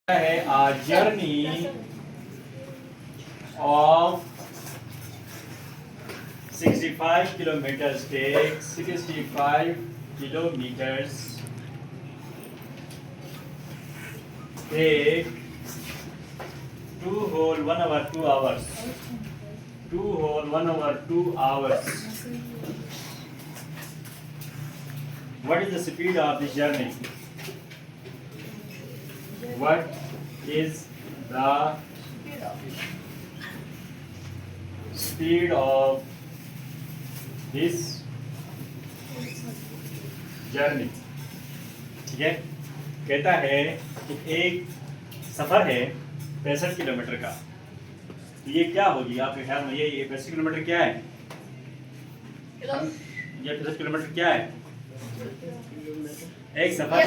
है a journey of 65 kilometers take 65 kilometers take 1 hour 2 hours 1 hour 2 hours. What is the speed of this journey? What is the speed of this journey? ठीक है, कहता है कि एक सफर है 65 kilometre का। ये क्या होगी आपके ख्याल में? ये 65 किलोमीटर क्या है? ये 65 किलोमीटर क्या है? एक सफर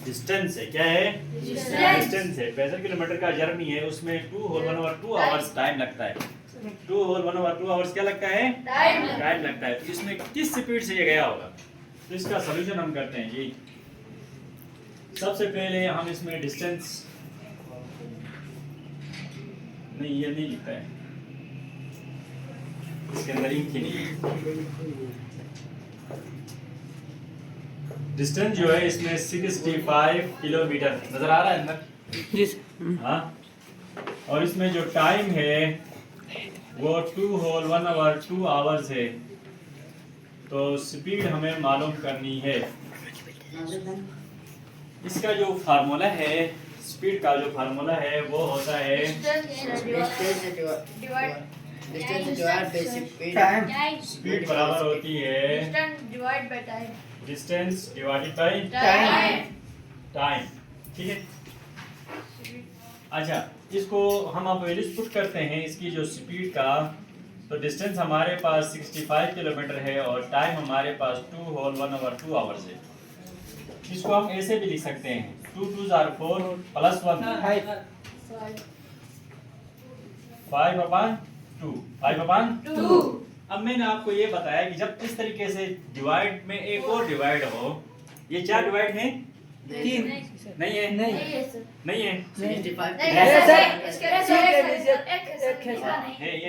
डिस्टेंस है। क्या है? डिस्टेंस है। 65 किलोमीटर का जर्नी है, उसमें 1 hour 2 hours टाइम लगता है। 1 hour 2 hours क्या लगता है? टाइम लगता है। तो इसमें किस स्पीड से ये गया होगा? तो इसका सॉल्यूशन हम करते हैं जी। सबसे पहले हम इसमें डिस्टेंस नहीं, ये नहीं लिखता है, इसके अंदर इंक ही नहीं है। डिस्टेंस जो है इसमें 65 किलोमीटर नजर आ रहा है अंदर जी। हाँ, और इसमें जो टाइम है वो 1 hour 2 hours है। तो स्पीड हमें मालूम करनी है। इसका जो फार्मूला है, स्पीड का जो फार्मूला है वो होता है स्पीड बराबर होती है डिस्टेंस डिवाइडेड बाय टाइम। ठीक है, अच्छा इसको हम अब वैल्यूज पुट करते हैं इसकी जो स्पीड का। तो डिस्टेंस हमारे पास 65 किलोमीटर है और टाइम हमारे पास 1 hour 2 hours है। इसको हम ऐसे भी लिख सकते हैं 2 2s are 4 प्लस 1 5/2। अब मैंने आपको ये बताया कि जब इस तरीके से डिवाइड में एक और डिवाइड हो, ये 4 डिवाइड है? 3 नहीं है? नहीं है, ये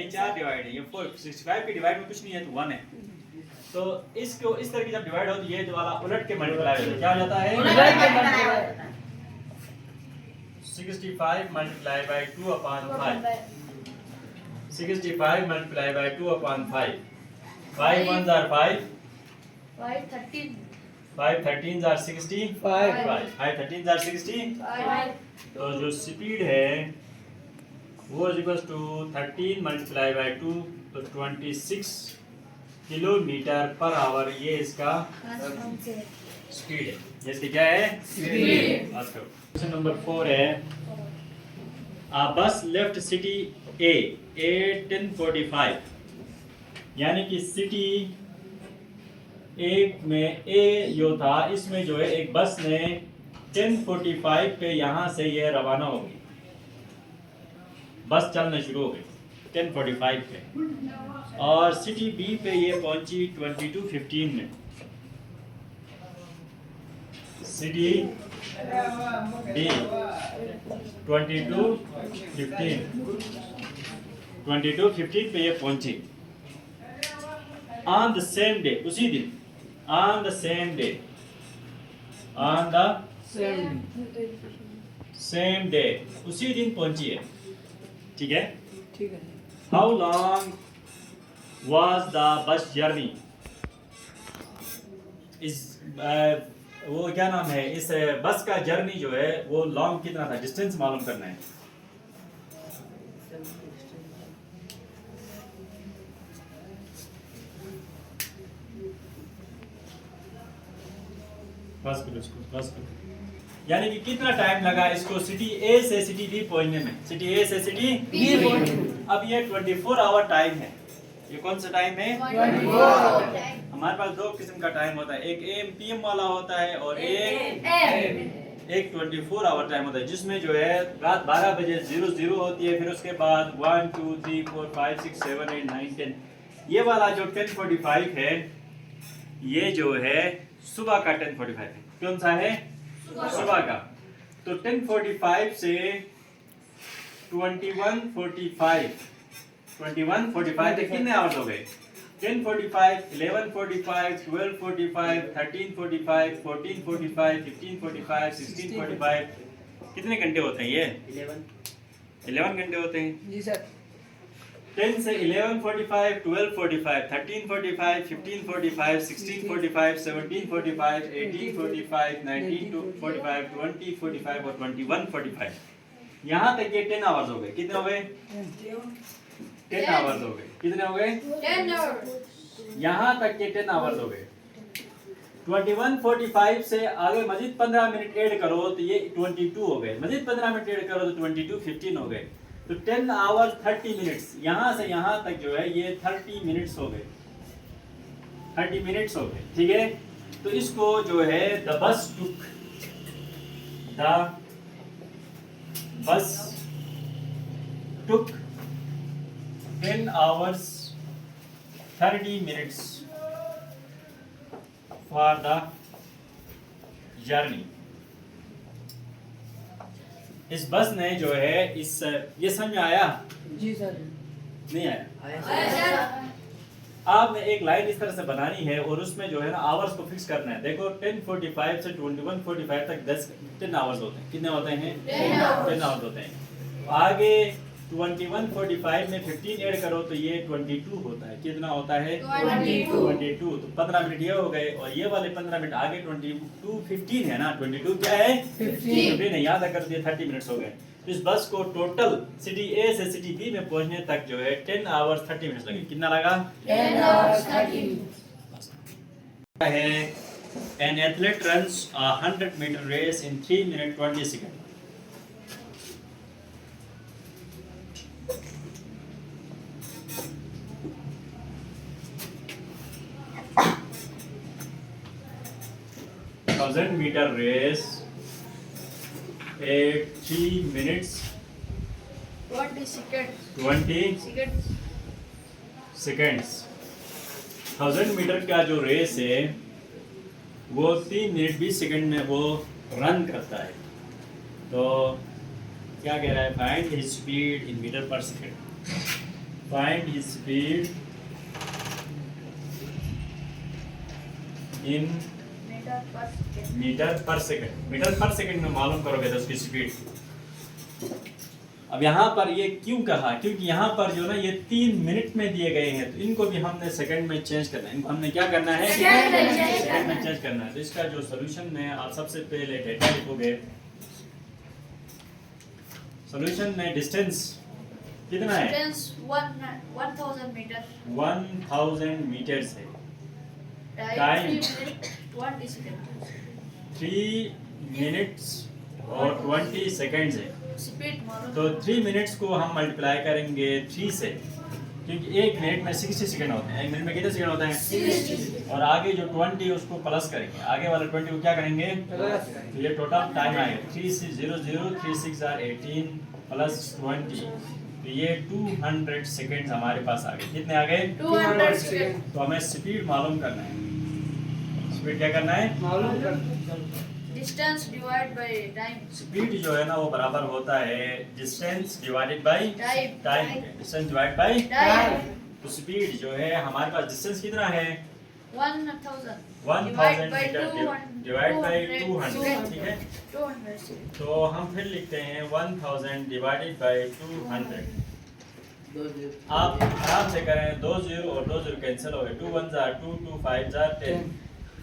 4 डिवाइड है। ये 65 के डिवाइड में कुछ नहीं है तो 1 है। तो इसको इस तरह की जब डिवाइड हो तो ये जो वाला उलट के मल्टीप्लाई होता है। क्या हो जाता है? 65 multiply by 2/5। 65 multiply by 2/5। 5 1s are 5, 5 13s are 65, 5 13s are 65। तो जो स्पीड है वो is equal to 13 multiply by 2 तो 26 किलोमीटर पर आवर। ये इसका स्पीड है। ये इसकी क्या है? स्पीड। क्वेश्चन नंबर 4 है, a bus left city A at 10:45। यानी कि सिटी एक में ए जो था, इसमें जो है एक बस ने 10:45 पे यहाँ से ये रवाना हो गई। बस चलना शुरू हो गई 10:45 पे और सिटी बी पे ये पहुंची 22:15 में। सिटी बी 22:15 पे ये पहुंची। ऑन द सेम डे, उसी दिन, on the same day, on the same day, उसी दिन पहुंची है। ठीक है, ठीक है। How long was the bus journey? इस वो क्या नाम है, इस बस का जर्नी जो है वो लॉन्ग कितना था, डिस्टेंस मालूम करना है। बस करो इसको, बस करो। यानी कि कितना टाइम लगा इसको सिटी ए से सिटी बी पहुंचने में? सिटी ए से सिटी बी पहुंचने। अब ये 24 आवर टाइम है। ये कौन सा टाइम है? 24। हमारे पास 2 किस्म का टाइम होता है, एक AM PM वाला होता है और एक 24 आवर टाइम होता है, जिसमें जो है रात 12 बजे 00 होती है, फिर उसके बाद 1 2 3 4 5 6 7 8 9 10। ये वाला जो 10:45 है ये जो है सुबह का 10:45 है। कौन सा है? सुबह का। तो 10:45 से 21:45 तक कितने आवर्स हो गए? 10:45, 11:45, 12:45, 13:45, 14:45, 15:45, 16:45 कितने घंटे होते हैं ये? 11 घंटे होते हैं जी सर। 10 से 11:45, 12:45, 13:45, 15:45, 16:45, 17:45, 18:45, 19:45, 20:45 और 21:45 यहाँ तक ये 10 आवर्स हो गए। कितने हो गए? 10 आवर्स हो गए। कितने हो गए? 10 hours. यहाँ तक के 10 आवर्स हो गए। 21:45 से आगे मजीद 15 मिनट ऐड करो तो ये 22 हो गए। मजीद 15 मिनट ऐड करो तो 22, 15 हो गए। तो 10 आवर्स 30 मिनट्स यहाँ से यहाँ तक जो है ये 30 मिनट्स हो गए। 30 मिनट्स हो गए, ठीक है। तो इसको जो है the bus took 10 hours 30 minutes for the journey। इस बस ने जो है ये समझ में आया? जी सर। नहीं आया? Sir. आपने एक लाइन इस तरह से बनानी है और उसमें जो है ना आवर्स को फिक्स करना है। देखो 10:45 से 21:45 तक 10 आवर्स होते हैं। कितने होते हैं? 10 आवर्स होते हैं। आगे 21:45 में 15 ऐड करो तो ये 22 होता है। कितना होता है? 22। तो 15 मिनट ये हो गए और ये वाले 15 मिनट आगे 22 15 है ना। 22 क्या है? 15 है। याद रखकर दिए 30 मिनट्स हो गए। तो इस बस को टोटल सिटी ए से सिटी बी में पहुंचने तक जो है 10 आवर्स 30 मिनट्स लगे। कितना लगा? 10 hours 30 minutes. है an athlete runs a 100-meter race in 3 minutes 20 seconds। meter race at 3 minutes 20 seconds. 20 Seconds. seconds। 1000 metre का जो रेस है वो 3 मिनट 20 सेकंड में वो रन करता है। तो क्या कह रहा है? Find his speed in metre per second. Find his speed in Meter per second. Metre per second में मालूम करोगे तो उसकी स्पीड। अब यहाँ पर ये क्यों कहा? क्योंकि यहाँ पर जो ना ये 3 मिनट में दिए गए हैं तो इनको भी हमने सेकंड में चेंज करना है। इनको हमने क्या करना है? सेकंड में चेंज करना है। तो इसका जो सॉल्यूशन है आप सबसे पहले डेटा लिखोगे। सॉल्यूशन में डिस्टेंस कितना है? Distance 1000 meters. 1000 मीटर्स है। Time Time. 3 minutes 20 seconds. 3 minutes और 20 सेकंड्स है। Speed मारो. तो 3 मिनट्स को हम मल्टीप्लाई करेंगे 3 से, क्योंकि 1 मिनट में 60 सेकंड होते हैं। 1 मिनट में कितने सेकंड होते हैं? 60। और आगे जो 20 उसको प्लस करेंगे। आगे वाला 20 को क्या करेंगे? तो ये टोटल टाइम आएगा 3600 36 are 18 प्लस 20। तो ये 200 सेकंड्स हमारे पास आ गए। कितने आ गए? 200 seconds. तो हमें स्पीड मालूम करना है। स्पीड क्या करना है? मालूम कर। Distance divided by time. Speed जो है ना वो बराबर होता है distance divided bye Time. Time. Distance divide by Time. तो स्पीड जो है हमारे पास डिस्टेंस कितना है? 1000. 1000 by मीटर 200. डिवाइड बाय 200, ठीक है। 200 seconds. तो हम फिर लिखते हैं 1000 डिवाइडेड बाय 200। आप आराम से करें, 2 0 और 2 0 कैंसिल हो गए। 2 1 जार 2 2 5 जार 10।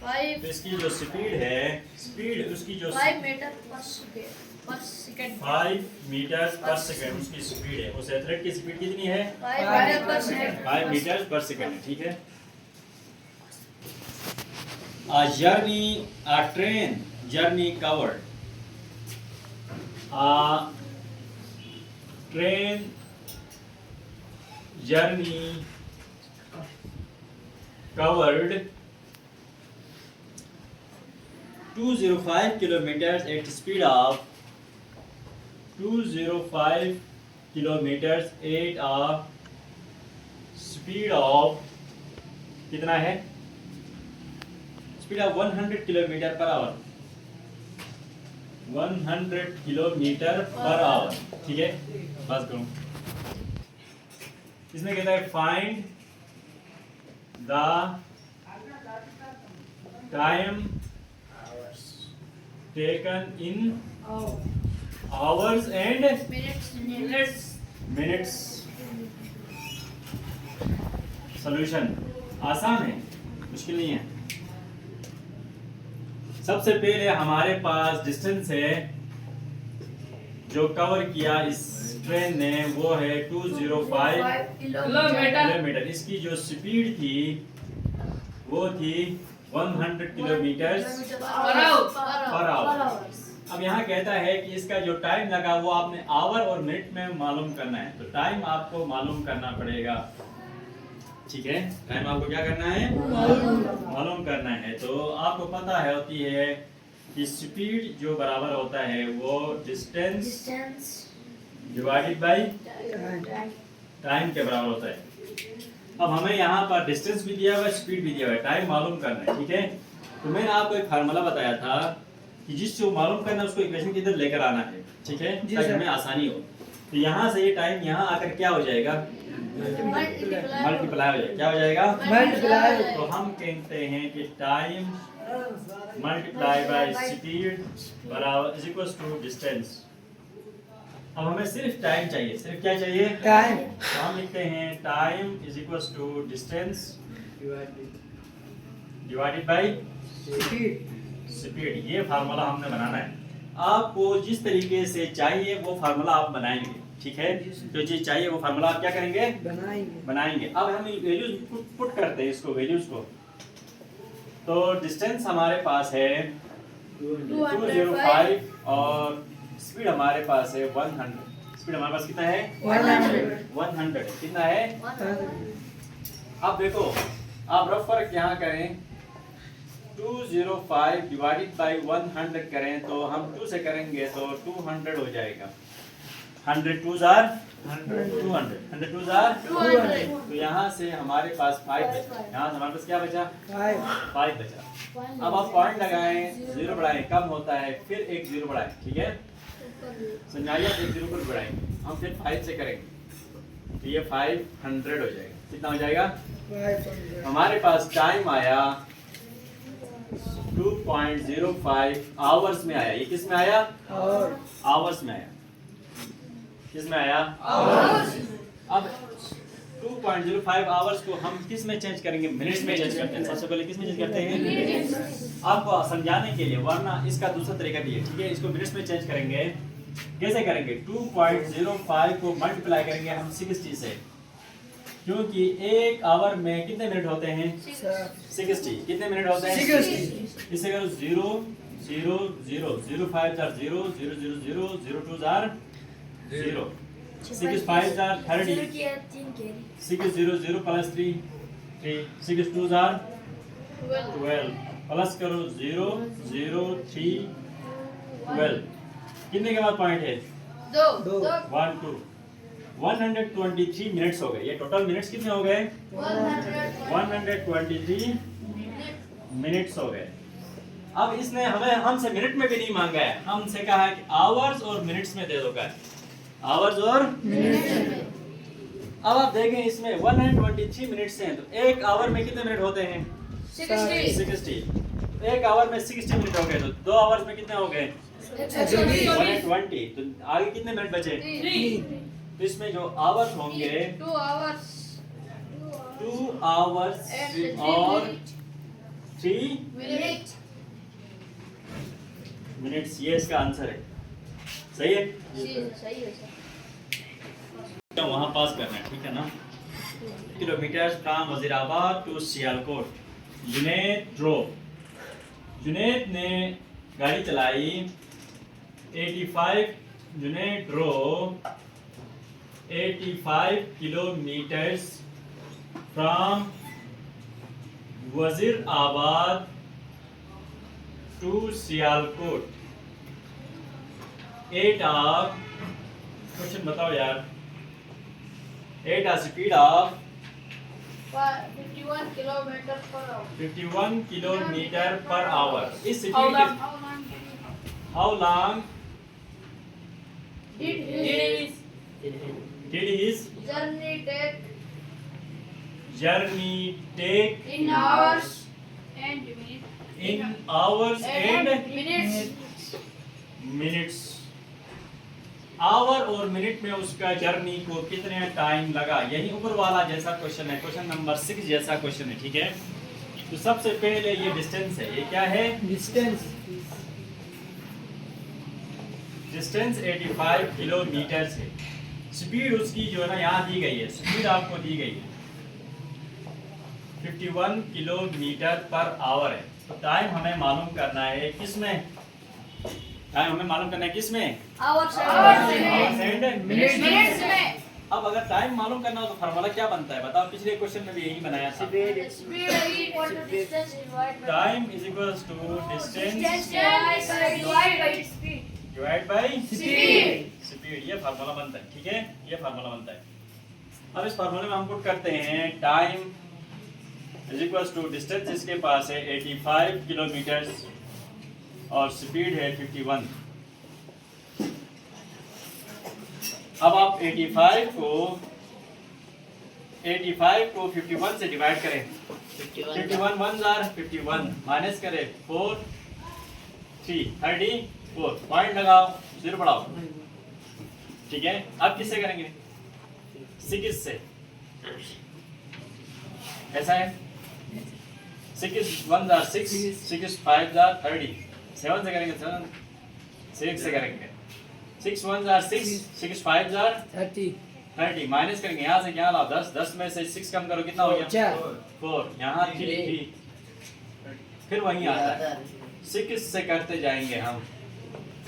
5 तो इसकी जो स्पीड है, स्पीड उसकी जो 5 meter per second. Per second. 5 metre per second उसकी स्पीड है। उस एथलीट की स्पीड कितनी है? 5 meter per second. 5 metre per second, ठीक है। A train journey covered। A train journey covered 205 kilometers at speed of 205 kilometers at a speed of कितना है? Speed of 100 kilometre per our. 100 kilometre per our. ठीक है, बस करूँ। इसमें कहता है find the time taken in hours and minutes. Solution आसान है, मुश्किल नहीं है। सबसे पहले हमारे पास डिस्टेंस है जो कवर किया इस ट्रेन ने, वो है 205 किलोमीटर। इसकी जो स्पीड थी वो थी 100 किलोमीटर पर आवर। अब यहाँ कहता है कि इसका जो टाइम लगा वो आपने आवर और मिनट में मालूम करना है। तो टाइम आपको मालूम करना पड़ेगा। ठीक है, टाइम आपको क्या करना है, मालूम करना है। तो आपको पता है होती है कि स्पीड जो बराबर होता है वो डिस्टेंस डिवाइडेड बाय टाइम के बराबर होता है। अब हमें यहाँ पर डिस्टेंस भी दिया हुआ है, स्पीड भी दिया हुआ है, टाइम मालूम करना है। ठीक है, तो मैंने आपको एक फार्मूला बताया था कि जिसको मालूम करना है उसको इक्वेशन के अंदर लेकर आना है। ठीक है, ताकि हमें आसानी हो। तो यहाँ से ये टाइम यहाँ आकर क्या हो जाएगा, मल्टीप्लाई हो जाएगा। क्या हो जाएगा, मल्टीप्लाई। तो हम कहते हैं कि टाइम मल्टीप्लाई बाय स्पीड बराबर इज इक्वल टू डिस्टेंस। अब हमें सिर्फ टाइम चाहिए, सिर्फ क्या चाहिए, टाइम। तो हम लिखते हैं time is equal to distance divided by speed. ये फार्मूला हमने बनाना है। आपको जिस तरीके से चाहिए वो फार्मूला आप बनाएंगे। ठीक है, जो चीज चाहिए वो फार्मूला आप क्या करेंगे, बनाएंगे। अब हम वैल्यूज पुट करते हैं इसको, वैल्यूज को। तो डिस्टेंस हमारे पास है 205 और स्पीड हमारे पास है 100। स्पीड हमारे पास कितना है, 100। कितना है, अब देखो आप रफ फर्क यहाँ करें, 205 डिवाइडेड बाय 100 करें तो हम 2 से करेंगे तो 200 हो जाएगा। 100 2s are 200, 100 2s are 200। तो यहाँ से हमारे पास 5 बचा। यहाँ से हमारे पास क्या बचा, 5 बचा। अब आप पॉइंट लगाएं, 0 बढ़ाएं, कम होता है, फिर एक 0 बढ़ाएं। ठीक है, समझाइए, एक 0 पर बढ़ाएंगे हम, फिर 5 से करेंगे तो ये 500 हो जाएगा। कितना हो जाएगा, हमारे पास टाइम आया 2.05 आवर्स में आया। ये किस में आया, आवर्स में आया। किस में आया, आवर्स। अब 2.05 आवर्स को हम किस में चेंज करेंगे, मिनट्स में चेंज करते हैं। सबसे पहले किस में चेंज करते हैं, आपको समझाने के लिए, वरना इसका दूसरा तरीका भी है। ठीक है, इसको मिनट्स में चेंज करेंगे। कैसे करेंगे, 2.05 को मल्टीप्लाई करेंगे हम 60 से, क्योंकि एक आवर में कितने मिनट होते हैं, 60। कितने मिनट होते हैं, 60। इसे करो 0 0 0 0 5 are 0 0 0 0 0 2 are 0 6 5 are 30 6 0 0 plus 3 3 6 2 are 12 plus करो 0 0 3 12। कितने के बाद पॉइंट है, 2 1 2 123 मिनट्स हो गए। ये टोटल मिनट्स कितने हो गए, 123 मिनट्स हो गए। अब इसने हमें हमसे मिनट में भी नहीं मांगा है, हमसे कहा है कि आवर्स और मिनट्स में दे दो। का आवर्स और मिनट्स में। अब आप देखें इसमें 123 मिनट्स हैं, तो एक आवर में कितने मिनट होते हैं, 60। एक आवर में 60 मिनट हो गए, तो 2 आवर्स में कितने हो गए, 120। तो आगे कितने मिनट बचे, 3। तो इसमें जो आवर्स होंगे 2 आवर्स और 3 मिनट्स। ये इसका आंसर है। सही है, सही है सर। वहाँ पास करना है, ठीक है ना। Kilometre from Wazirabad to Sialkot. Junaid ने गाड़ी चलाई 85। Junaid drove 85 kilometres from Wazirabad to Sialkot. 8 of question बताओ यार। 8 a speed of 51 kilometre per hour. 51 kilometre per hour. इस स्पीड के how long Did his journey take journey take in hours and in hours and minutes? Minutes? Hour और minute में उसका journey को कितने time लगा, यही ऊपर वाला जैसा क्वेश्चन है, क्वेश्चन नंबर 6 जैसा क्वेश्चन है, ठीक है। तो सबसे पहले ये डिस्टेंस है, ये क्या है? डिस्टेंस 85 किलोमीटर है। स्पीड उसकी जो है ना यहाँ दी गई है, स्पीड आपको दी गई है 51 किलोमीटर पर आवर है। तो टाइम हमें मालूम करना है किसमें? टाइम हमें मालूम करना है किसमें? Hours Hours and and minutes में। अब अगर टाइम मालूम करना हो तो फार्मूला क्या बनता है बताओ? पिछले क्वेश्चन में भी यही बनाया था। Speed equal to distance divided by time is equals to distance divided by speed. Divide by Speed. Speed, ये फार्मूला बनता है, ठीक है, ये फार्मूला बनता है। अब इस फार्मूले में हम पुट करते हैं time is equals to distance इसके पास है 85 किलोमीटर और स्पीड है 51। अब आप 85 को 51 से डिवाइड करें। 51 1 जार 51 माइनस करें 4 3 34 पॉइंट लगाओ, जीरो बढ़ाओ, ठीक है। अब किससे करेंगे? 6 से, ऐसा है। 6 1 जार 6 6 5 जार 30, 7 से करेंगे 7 6 से करेंगे 6 1 जार 6 6 5 जार 30 माइनस करेंगे यहाँ से क्या लाओ 10 10 में से 6 कम करो कितना हो गया 4 यहाँ 3 फिर वहीं आता है 6 से करते जाएंगे हम।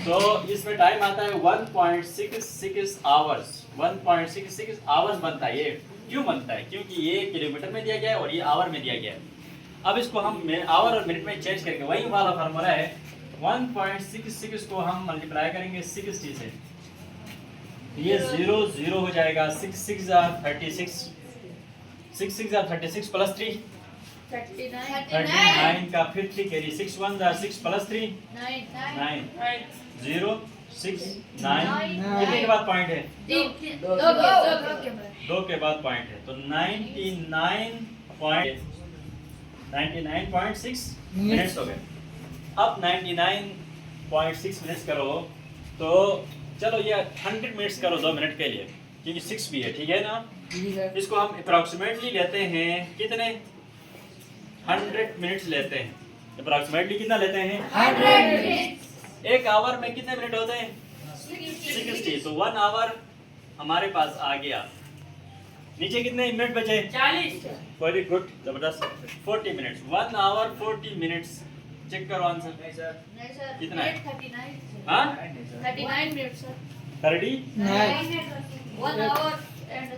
तो इसमें टाइम आता है 1.66 आवर्स। 1.66 आवर्स बनता है। ये क्यों बनता है? क्योंकि ये किलोमीटर में दिया गया है और ये आवर में दिया गया है। अब इसको हम आवर और मिनट में चेंज करेंगे, वही वाला फार्मूला है। 1.66 को हम मल्टीप्लाई करेंगे 60 से, ये 0 0 हो जाएगा। 6 6 36 6 6 36 प्लस 3 39 का फिर 3 कैरी 6 1 6 प्लस 3 9 0 6 9 कितने के बाद पॉइंट है? 2 के बाद पॉइंट है। तो 99.6 मिनट्स हो गए। अब 99.6 मिनट्स करो तो चलो ये 100 मिनट्स करो 2 मिनट के लिए, क्योंकि 6 भी है, ठीक है ना। इसको हम अप्रॉक्सीमेटली लेते हैं कितने? 100 मिनट्स लेते हैं। अप्रॉक्सीमेटली कितना लेते हैं? 100। एक आवर में कितने मिनट होते हैं? 60। तो 1 आवर हमारे पास आ गया। नीचे कितने मिनट बचे? 40। वेरी गुड, जबरदस्त। 40 मिनट्स। 1 hour 40 minutes. चेक करो आंसर। नहीं सर कितना है? 39 हाँ 39 minutes sir. 39 1 hour and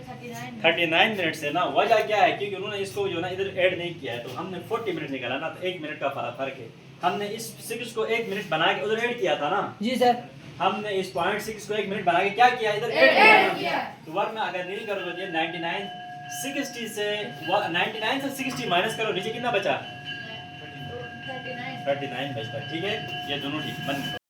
39 minutes है ना। वजह क्या है? क्योंकि उन्होंने इसको जो ना इधर ऐड नहीं किया है, तो हमने 40 मिनट निकाला ना, तो 1 मिनट का फर्क है। हमने इस 6 को 1 मिनट बना के उधर ऐड किया था ना जी सर। हमने इस 0.6 को 1 मिनट बना के क्या किया? इधर ऐड किया। तो वरना अगर नहीं करोगे तो 99 60 से 99 से 60 माइनस करो, नीचे कितना बचा? 39 39 बचता है, ठीक है। ये दोनों ठीक बन